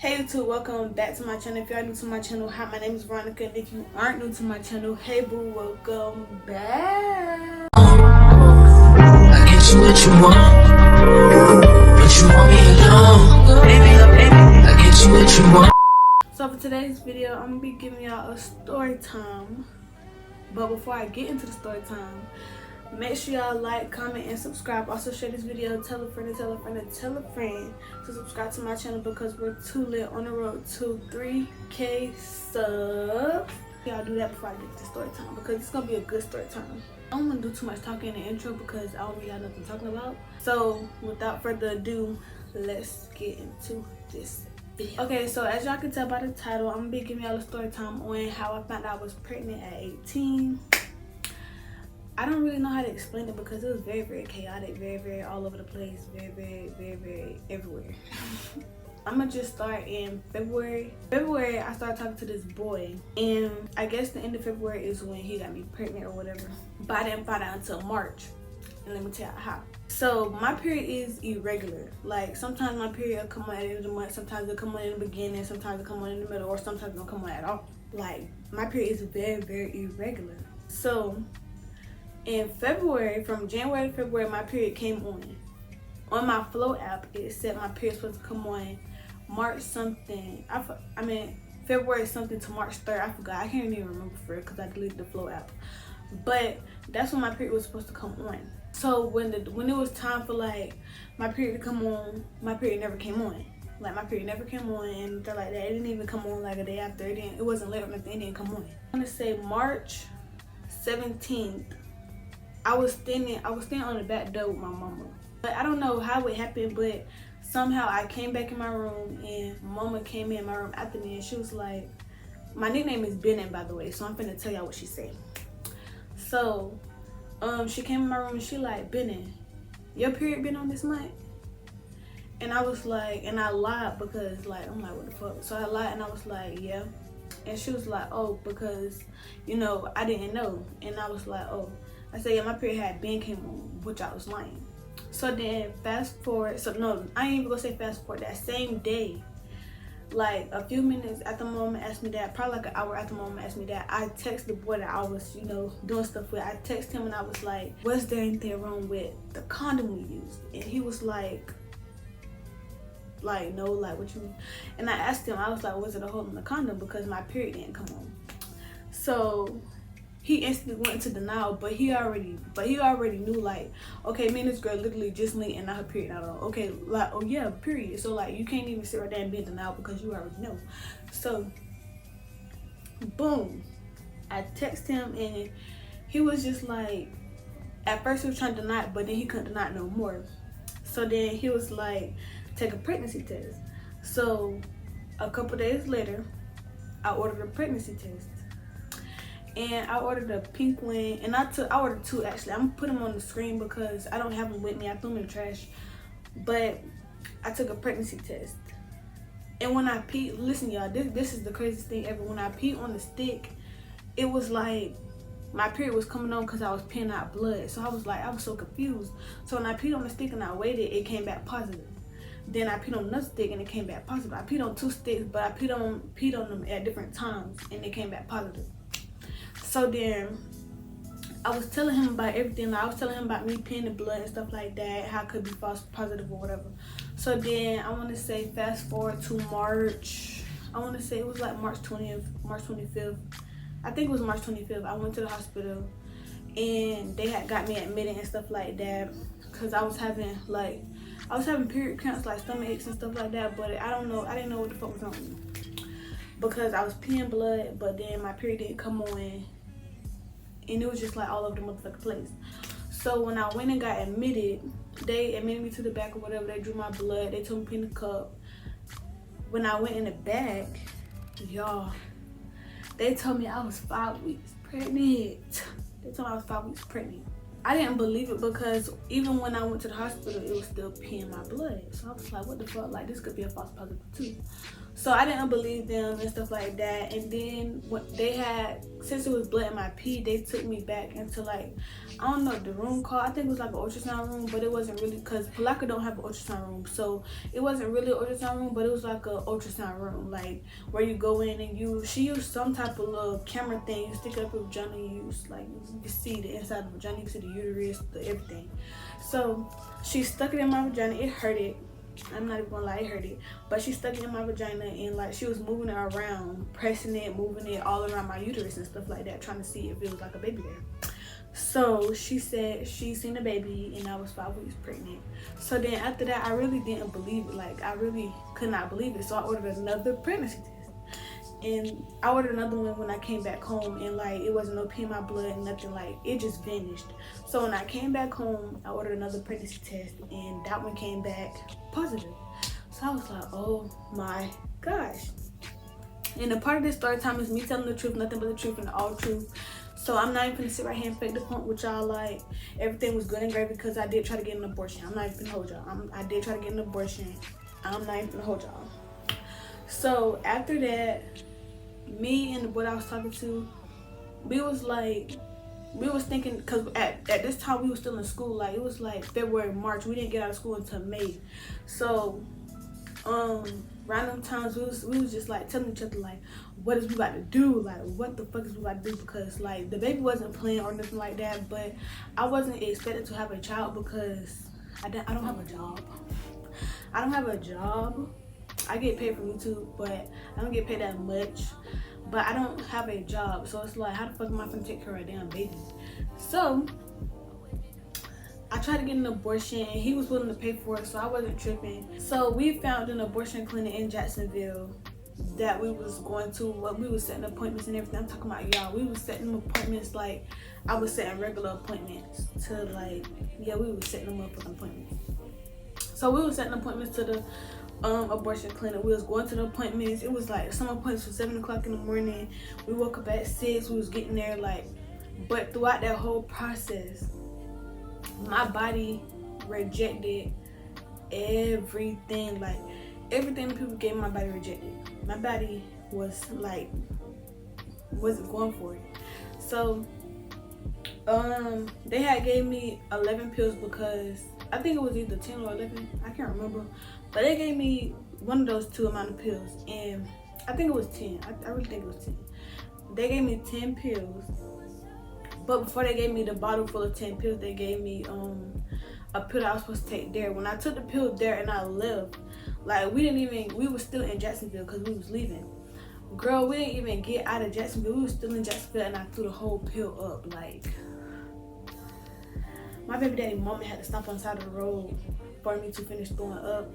Hey YouTube, welcome back to my channel. If you are new to my channel, hi, my name is Veronica, and if you aren't new to my channel, hey boo, welcome back. I get you what you want, but you want me alone. Baby, I get you what you want. So for today's video, I'm gonna be giving y'all a story time. But before I get into the story time, make sure y'all like, comment, and subscribe. Also share this video, tell a friend, and tell a friend, and tell a friend to subscribe to my channel because we're too lit on the road to 3K subs. Y'all do that before I get to story time because it's gonna be a good story time. I don't want to do too much talking in the intro because I don't really have nothing talking about. So without further ado, let's get into this video. Okay, so as y'all can tell by the title, I'm gonna be giving y'all a story time on how I found out I was pregnant at 18. I don't really know how to explain it because it was very, very chaotic, very, very all over the place, very, very, very, very everywhere. I'm gonna just start in February. I started talking to this boy, and I guess the end of February is when he got me pregnant or whatever. But I didn't find out until March, and let me tell you how. So my period is irregular. Like sometimes my period will come on at the end of the month, sometimes it'll come on in the beginning, sometimes it'll come on in the middle, or sometimes it don't come on at all. Like my period is very, very irregular. So in February, from January to February, my period came on. On my Flow app, it said my period was supposed to come on March something. February something to March 3rd. I forgot. I can't even remember for it because I deleted the Flow app. But that's when my period was supposed to come on. So when it was time for like my period to come on, my period never came on. Like my period never came on, and they're like that. It didn't even come on like a day after. It wasn't late or nothing. It didn't come on. I want to say March 17th. I was standing on the back door with my mama. But I don't know how it happened, but somehow I came back in my room and mama came in my room after me, and she was like, my nickname is Benin, by the way, so I'm finna tell y'all what she said. So she came in my room and she like, Benin, your period been on this month? And I was like, and I lied because like, I'm like, what the fuck? So I lied and I was like, yeah. And she was like, oh, because, you know, I didn't know. And I was like, oh. I said, yeah, my period had been came on, which I was lying. So then fast forward, so no, I ain't even gonna say fast forward, that same day, like a few minutes after mama asked me that, probably like an hour after mama asked me that, I texted the boy that I was, you know, doing stuff with. I texted him and I was like, was there anything wrong with the condom we used? And he was like, no, like what you mean? And I asked him, I was like, was it a hole in the condom because my period didn't come on? So he instantly went into denial, but he already knew, like, okay, me and this girl literally just linked and not her period at all. Okay, like, oh yeah, period. So like, you can't even sit right there and be in denial because you already know. So boom, I text him and he was just like, at first he was trying to deny it, but then he couldn't deny it no more. So then he was like, take a pregnancy test. So a couple days later, I ordered a pregnancy test. And I ordered a pink one, and I ordered two actually. I'm gonna put them on the screen because I don't have them with me. I threw them in the trash. But I took a pregnancy test. And when I peed, listen y'all, this is the craziest thing ever. When I peed on the stick, it was like my period was coming on because I was peeing out blood. So I was so confused. So when I peed on the stick and I waited, it came back positive. Then I peed on another stick and it came back positive. I peed on two sticks, but I peed on them at different times and it came back positive. So then I was telling him about everything. I was telling him about me peeing the blood and stuff like that, how it could be false positive or whatever. So then I want to say fast forward to March. I want to say it was like March 20th, March 25th. I think it was March 25th. I went to the hospital and they had got me admitted and stuff like that because I was having period cramps, like stomach aches and stuff like that. But I didn't know what the fuck was wrong with me because I was peeing blood, but then my period didn't come on. And it was just like all over the motherfucking place. So when I went and got admitted, they admitted me to the back or whatever. They drew my blood. They told me to pee in the cup. When I went in the back, y'all, they told me I was 5 weeks pregnant. They told me I was 5 weeks pregnant. I didn't believe it because even when I went to the hospital, it was still peeing my blood. So I was like, what the fuck? Like, this could be a false positive too. So I didn't believe them and stuff like that. And then what they had, since it was blood in my pee, they took me back into like, I don't know the room called. I think it was like an ultrasound room, but it wasn't really, because Palaka don't have an ultrasound room. So it wasn't really an ultrasound room, but it was like an ultrasound room, like where you go in and she used some type of little camera thing. You stick it up your vagina, you can see the inside of the vagina, you can see the uterus, everything. So she stuck it in my vagina. It hurted. I'm not even gonna lie, it hurt it. But she stuck it in my vagina and like she was moving it around, pressing it, moving it all around my uterus and stuff like that, trying to see if it was like a baby there. So she said she seen a baby and I was 5 weeks pregnant. So then after that, I really didn't believe it. Like I really could not believe it. So I ordered another pregnancy test. And I ordered another one when I came back home, and like it wasn't no pee in my blood, nothing, like it just vanished. So when I came back home, I ordered another pregnancy test, and that one came back positive. So I was like, oh my gosh. And a part of this story time is me telling the truth, nothing but the truth and all truth. So I'm not even gonna sit right here and fake the punk with y'all like everything was good and great, because I did try to get an abortion. I'm not even gonna hold y'all. I did try to get an abortion. I'm not even gonna hold y'all. So after that, me and the boy I was talking to, we was thinking, because at this time we was still in school, like it was like February, March. We didn't get out of school until May. So random times we was just like telling each other like, what is we about to do, like what the fuck is we about to do, because like the baby wasn't playing or nothing like that. But I wasn't expected to have a child because I don't have a job. I don't have a job. I get paid from YouTube, but I don't get paid that much. But I don't have a job, so it's like, how the fuck am I gonna take care of a damn baby? So I tried to get an abortion, and he was willing to pay for it, so I wasn't tripping. So we found an abortion clinic in Jacksonville that we was going to. We was setting appointments and everything. I'm talking about y'all. We was setting appointments like I was setting regular appointments to like, yeah, we was setting them up for appointments. So we was setting appointments to the abortion clinic. We was going to the appointments. It was like some appointments for 7 o'clock in the morning. We woke up at 6. We was getting there like, but throughout that whole process, my body rejected everything. Like everything the people gave, my body rejected. My body was like, wasn't going for it. So they had gave me 11 pills, because I think it was either 10 or 11, I can't remember, but they gave me one of those two amount of pills, and I think it was 10. I really think it was 10. They gave me 10 pills, but before they gave me the bottle full of 10 pills, they gave me a pill that I was supposed to take there. When I took the pill there and I left, like we were still in Jacksonville because we was leaving. Girl, we didn't even get out of Jacksonville. We were still in Jacksonville, and I threw the whole pill up. Like, my baby daddy mama had to stop on the side of the road for me to finish throwing up.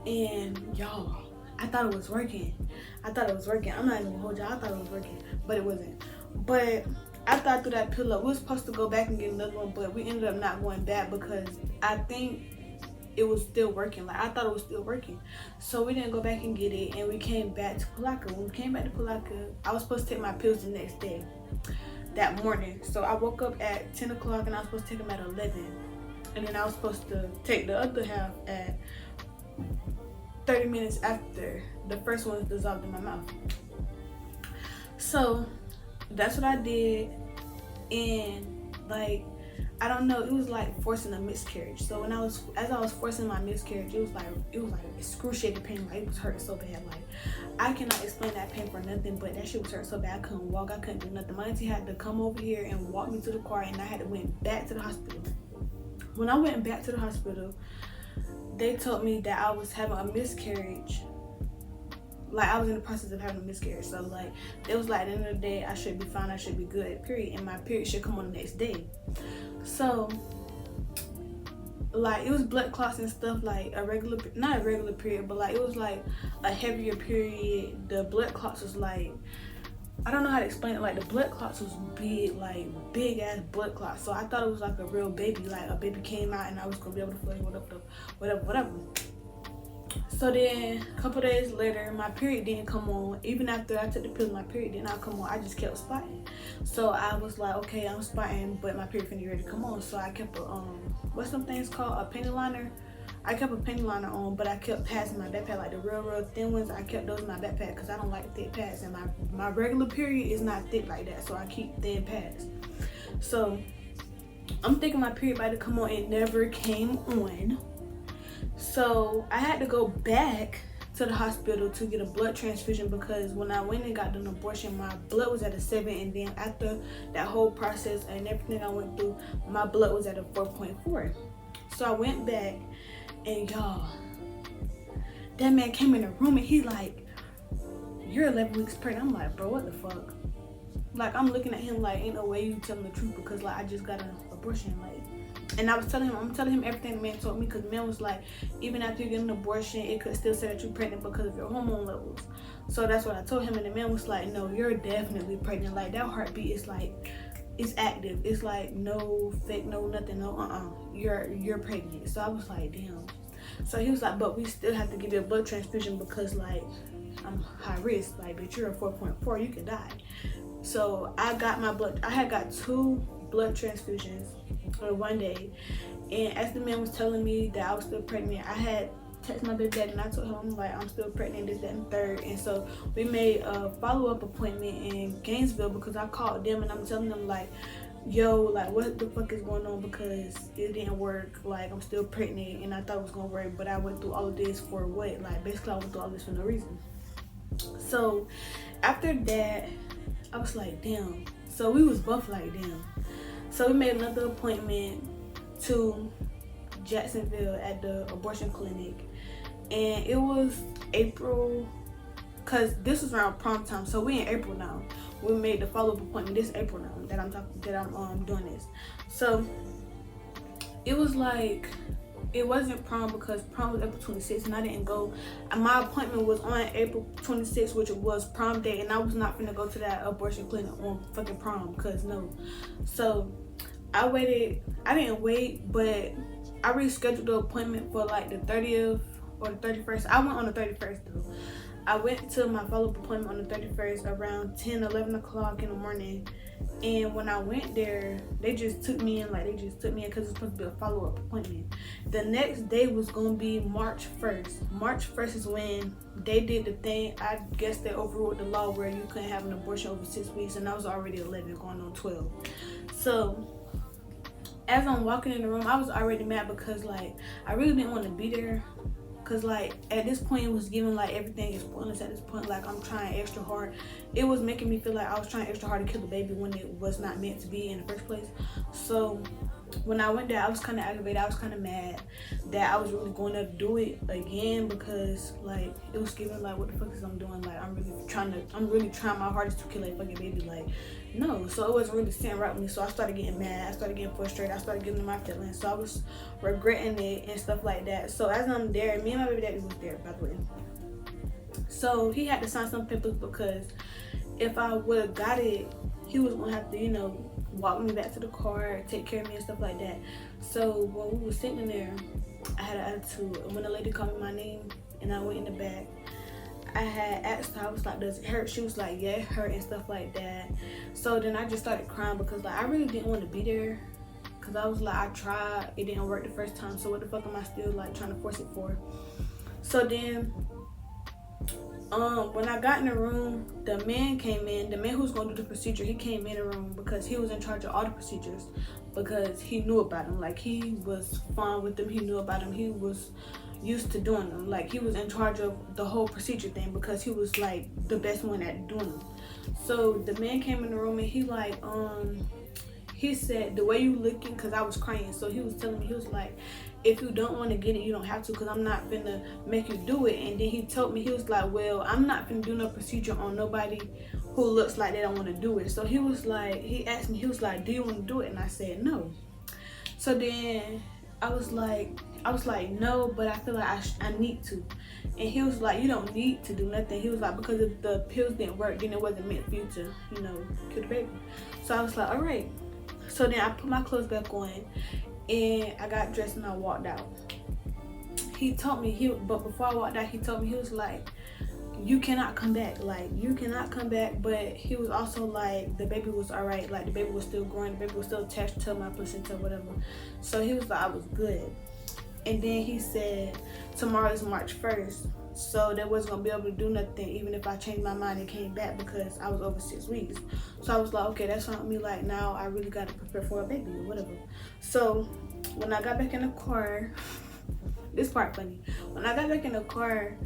And y'all, I thought it was working. I'm not even gonna hold y'all. I thought it was working, but it wasn't. But after I threw that pill up, we were supposed to go back and get another one, but we ended up not going back because I think it was still working. Like, I thought it was still working. So we didn't go back and get it, and we came back to Palaka. When we came back to Palaka, I was supposed to take my pills the next day, that morning. So I woke up at 10 o'clock and I was supposed to take them at 11. And then I was supposed to take the other half at 30 minutes after the first one was dissolved in my mouth. So that's what I did. And like, I don't know, it was like forcing a miscarriage. So as I was forcing my miscarriage, it was like excruciating pain. Like, it was hurting so bad. Like, I cannot explain that pain for nothing, but that shit was hurting so bad. I couldn't walk, I couldn't do nothing. My auntie had to come over here and walk me to the car, and I had to went back to the hospital. When I went back to the hospital, they told me that I was having a miscarriage. Like, I was in the process of having a miscarriage. So like, it was like, at the end of the day, I should be fine, I should be good, period. And my period should come on the next day. So like, it was blood clots and stuff, like not a regular period, but like, it was like a heavier period. The blood clots was like, I don't know how to explain it. Like, the blood clots was big, like big ass blood clots. So I thought it was like a real baby, like a baby came out and I was gonna be able to flush whatever. So then a couple days later, my period didn't come on. Even after I took the pill, my period did not come on. I just kept spotting. So I was like, okay, I'm spotting, but my period finna get ready to come on. So I kept a what's some things called, a penny liner. I kept a panty liner on, but I kept pads in my backpack, like the real thin ones. I kept those in my backpack because I don't like thick pads, and my regular period is not thick like that, so I keep thin pads. So I'm thinking my period about to come on. It never came on. So I had to go back to the hospital to get a blood transfusion because when I went and got an abortion, my blood was at a 7, and then after that whole process and everything I went through, my blood was at a 4.4. So I went back, and y'all, that man came in the room and he like, "You're 11 weeks pregnant." I'm like, bro, what the fuck? Like, I'm looking at him like, ain't no way you telling the truth because like I just got an abortion. Like, and I'm telling him everything the man told me, because the man was like, even after you get an abortion, it could still say that you're pregnant because of your hormone levels. So that's what I told him, and the man was like, no, you're definitely pregnant. Like, that heartbeat is like, it's active. It's like no fake, no nothing, no you're pregnant. So I was like, damn. So he was like, but we still have to give you a blood transfusion because like I'm high risk. Like, bitch, you're a 4.4, you can die. So I got my blood. I had got 2 blood transfusions on one day, and as the man was telling me that I was still pregnant, I had texted my baby daddy and I told him like I'm still pregnant, this, that, and third. And so we made a follow-up appointment in Gainesville because I called them and I'm telling them like, yo, like what the fuck is going on, because it didn't work. Like, I'm still pregnant and I thought it was gonna work, but I went through all of this for what? Like, basically I went through all this for no reason. So after that, I was like, damn. So we was both like, damn. So we made another appointment to Jacksonville at the abortion clinic, and it was April, cause this was around prom time. So we in April now. We made the follow-up appointment this April now that I'm doing this. So it was like, it wasn't prom because prom was April 26th and I didn't go. My appointment was on April 26th, which was prom day, and I was not gonna go to that abortion clinic on fucking prom, cause no. So I waited. I didn't wait, but I rescheduled the appointment for like the 30th or the 31st. I went on the 31st though. I went to my follow-up appointment on the 31st around 10, 11 o'clock in the morning. And when I went there, they just took me in because it's supposed to be a follow-up appointment. The next day was going to be March 1st. March 1st is when they did the thing. I guess they overruled the law where you couldn't have an abortion over 6 weeks, and I was already 11 going on 12. So as I'm walking in the room, I was already mad because like I really didn't want to be there. Cause like at this point it was giving like everything is pointless at this point. Like, I'm trying extra hard. It was making me feel like I was trying extra hard to kill the baby when it was not meant to be in the first place. So when I went there, I was kind of aggravated. I was kind of mad that I was really going to do it again, because like it was giving like, what the fuck is I'm doing? Like, I'm really trying my hardest to kill a fucking baby. Like, no. So it wasn't really sitting right with me. So I started getting mad. I started getting frustrated. I started getting in my feelings. So I was regretting it and stuff like that. So as I'm there, me and my baby daddy was there, by the way. So he had to sign some papers because if I would have got it, he was gonna have to, you know, walk me back to the car, take care of me and stuff like that. So when we were sitting there, I had an attitude. When the lady called me my name and I went in the back, I had asked her, I was like, does it hurt? She was like, yeah, it hurt and stuff like that. So then I just started crying because like I really didn't want to be there, because I was like, I tried, it didn't work the first time, so what the fuck am I still like trying to force it for? So then when I got in the room, the man came in. The man who was going to do the procedure, he came in the room because he was in charge of all the procedures, because he knew about them. Like, he was fine with them. He knew about them. He was used to doing them. Like, he was in charge of the whole procedure thing because he was like the best one at doing them. So the man came in the room and he like he said, the way you looking, because I was crying. So he was telling me, he was like, if you don't want to get it, you don't have to, because I'm not finna make you do it. And then he told me, he was like, well, I'm not finna do no procedure on nobody who looks like they don't want to do it. So he was like, he asked me, he was like, do you want to do it? And I said no. So then I was like no, but I feel like I need to. And he was like, you don't need to do nothing. He was like, because if the pills didn't work, then it wasn't meant for you to, you know, kill the baby. So I was like, all right. So then I put my clothes back on and I got dressed and I walked out. He told me, but before I walked out, he told me, he was like, you cannot come back. Like, you cannot come back. But he was also like, the baby was all right. Like, the baby was still growing. The baby was still attached to my placenta, whatever. So he was like, I was good. And then he said tomorrow is March 1st, so they wasn't gonna be able to do nothing even if I changed my mind and came back, because I was over 6 weeks. So I was like, okay, that's fine with me. Like, now I really gotta prepare for a baby or whatever. So when I got back in the car, this part funny. When I got back in the car,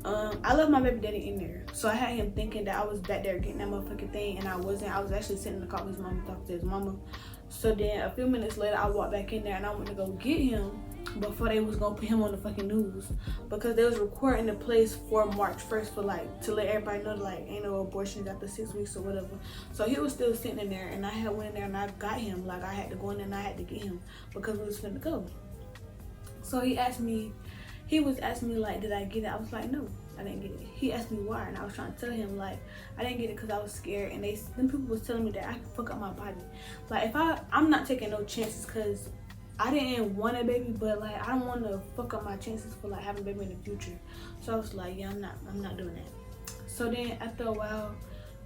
I left my baby daddy in there. So I had him thinking that I was back there getting that motherfucking thing, and I wasn't. I was actually sitting in the car with his mama, talking to his mama. So then a few minutes later, I walked back in there and I went to go get him before they was gonna put him on the fucking news, because they was recording the place for March 1st for like to let everybody know like ain't no abortions after 6 weeks or whatever. So he was still sitting in there, and I had went in there and I got him. Like, I had to go in there and I had to get him because we was finna go. So he was asking me like, did I get it? I was like, no, I didn't get it. He asked me why, and I was trying to tell him like I didn't get it because I was scared, and them people was telling me that I could fuck up my body. Like, if I'm not taking no chances, because I didn't want a baby, but like I don't want to fuck up my chances for like having a baby in the future. So I was like, yeah, I'm not doing that. So then after a while,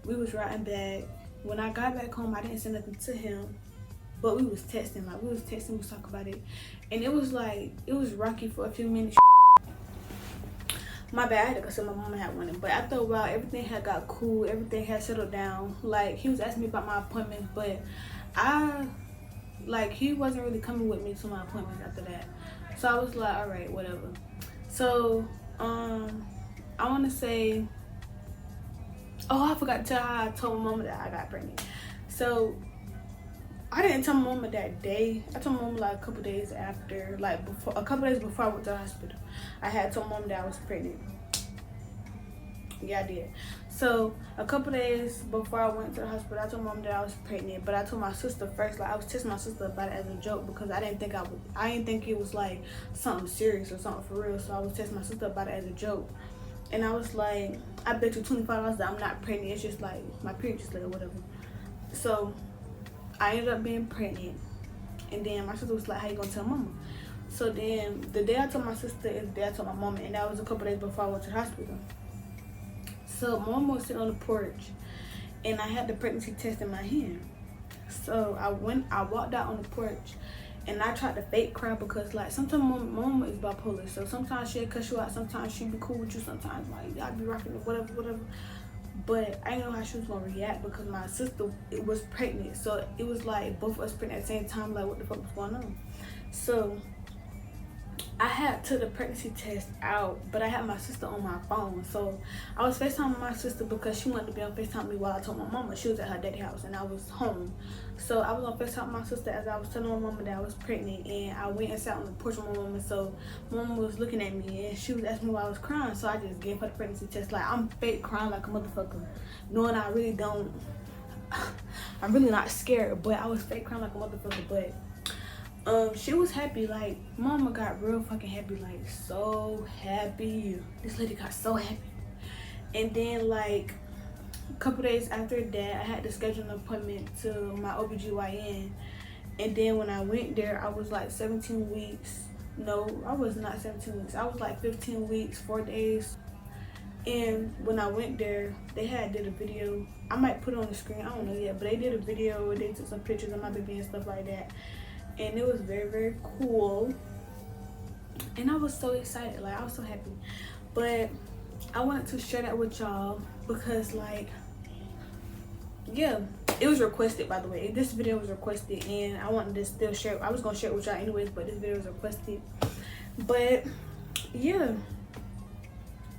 we was riding back. When I got back home, I didn't say nothing to him, but we was texting. Like, we was talking about it, and it was like, it was rocky for a few minutes. My bad, I had to go see my mama had one. But after a while, everything had got cool. Everything had settled down. Like, he was asking me about my appointments, but he wasn't really coming with me to my appointments after that. So I was like, all right, whatever. So I want to say, oh, I forgot to tell how I told my mama that I got pregnant. So I didn't tell my mama that day. I told my mama like a couple days after, like a couple days before I went to the hospital. I had told my mom that I was pregnant. Yeah, I did. So a couple days before I went to the hospital, I told my mom that I was pregnant. But I told my sister first. Like, I was texting my sister about it as a joke, because I didn't think it was like something serious or something for real. So I was texting my sister about it as a joke. And I was like, I bet you $25 that I'm not pregnant. It's just like my period just late or whatever. So I ended up being pregnant. And then my sister was like, how you gonna tell mama? So then the day I told my sister is the day I told my mama, and that was a couple days before I went to the hospital. So my mama was sitting on the porch, and I had the pregnancy test in my hand. So I walked out on the porch, and I tried to fake cry, because like sometimes my mama is bipolar. So sometimes she'll cuss you out, sometimes she'll be cool with you, sometimes like I'll be rocking it, whatever. But I didn't know how she was gonna react, because my sister was pregnant. So it was like both of us pregnant at the same time, like what the fuck was going on. So I had took the pregnancy test out, but I had my sister on my phone. So I was FaceTiming my sister because she wanted to be on FaceTime with me while I told my mama. She was at her daddy's house and I was home. So I was on FaceTime with my sister as I was telling my mama that I was pregnant, and I went and sat on the porch with my mama. So my mama was looking at me and she was asking me why I was crying. So I just gave her the pregnancy test. Like, I'm fake crying like a motherfucker, knowing I really don't, I'm really not scared, but I was fake crying like a motherfucker. But she was happy. Like, mama got real fucking happy, like so happy. This lady got so happy. And then like a couple days after that, I had to schedule an appointment to my OBGYN. And then when I went there, I was like 17 weeks. No, I was not 17 weeks. I was like 15 weeks, 4 days. And when I went there, they did a video. I might put it on the screen, I don't know yet, but they did a video where they took some pictures of my baby and stuff like that. And it was very, very cool. And I was so excited, like I was so happy. But I wanted to share that with y'all because, like, yeah, it was requested, by the way. This video was requested, and I wanted to still share. I was gonna share it with y'all anyways, but this video was requested. But yeah,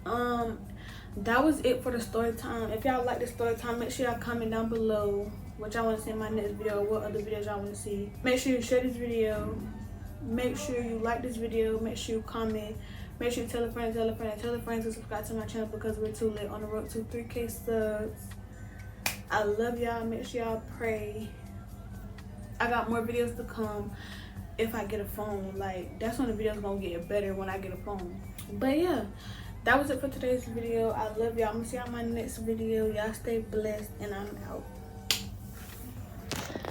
that was it for the story time. If y'all like the story time, make sure y'all comment down below what y'all want to see in my next video, what other videos y'all want to see. Make sure you share this video, make sure you like this video, make sure you comment, make sure you tell a friend, tell a friend, and tell a friend to subscribe to my channel because we're too lit on the road to 3K subs. I love y'all. Make sure y'all pray. I got more videos to come if I get a phone. Like, that's when the video's gonna get better, when I get a phone. But yeah, that was it for today's video. I love y'all. I'm gonna see y'all in my next video. Y'all stay blessed, and I'm out.